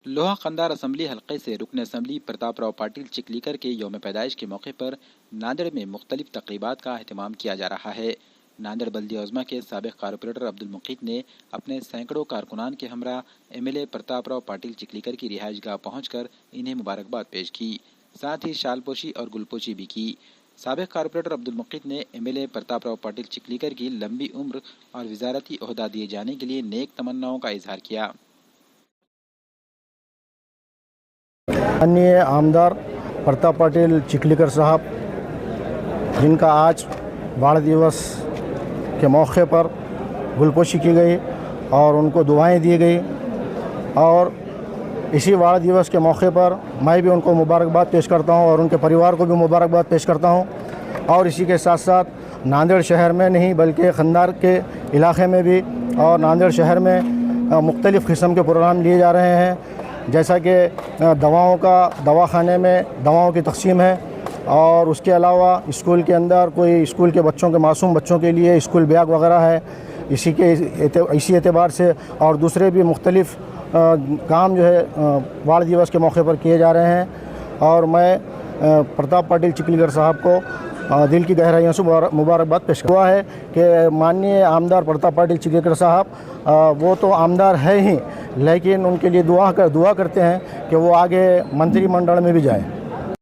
लोहा खंदार असम्बली हलके से रुकन असम्बली प्रताप राव पाटिल चिखलीकर के यौम पैदाइश के मौके पर नांदेड़ में मुख्तलिफ तकरीबात का अहतमाम किया जा रहा है। नांदेड़ बल्दिया उज़्मा के साबिक़ कारपोरेटर अब्दुल मुक़ीत ने अपने सैकड़ों कारकुनान के हमरा MLA प्रताप राव पाटिल चिखलीकर की रिहाइशगाह पहुंचकर इन्हें मुबारकबाद पेश की, साथ ही शालपोशी और गुलपोशी भी की। साबिक़ कारपोरेटर अब्दुल मुक़ीत ने MLA प्रताप राव पाटिल चिखलीकर की लंबी उम्र और वज़ारती ओहदा दिए जाने के लिए नेक तमन्नाओं का इजहार किया। माननीय आमदार प्रताप पाटिल चिखलीकर साहब, जिनका आज बाढ़ दिवस के मौके पर गुलपोशी की गई और उनको दुआएं दी गई, और इसी बाढ़ दिवस के मौके पर मैं भी उनको मुबारकबाद पेश करता हूं और उनके परिवार को भी मुबारकबाद पेश करता हूं। और इसी के साथ साथ नांदेड़ शहर में नहीं बल्कि खंदार के इलाके में भी और नांदेड़ शहर में मुख्तलिफ़ किस्म के प्रोग्राम लिए जा रहे हैं, जैसा कि दवाओं का दवाखाने में दवाओं की तकसीम है, और उसके अलावा स्कूल के अंदर कोई स्कूल के बच्चों के मासूम बच्चों के लिए स्कूल बैग वगैरह है। इसी एतबार से और दूसरे भी मुख्तलिफ़ काम जो है बाढ़ दिवस के मौके पर किए जा रहे हैं। और मैं प्रताप पाटिल चिखलीकर साहब को दिल की गहराइयों से मुबारकबाद पेश हुआ है कि माननीय आमदार प्रताप पाटिल चिखलीकर साहब वो तो आमदार है ही, लेकिन उनके लिए दुआ करते हैं कि वो आगे मंत्रिमंडल में भी जाए।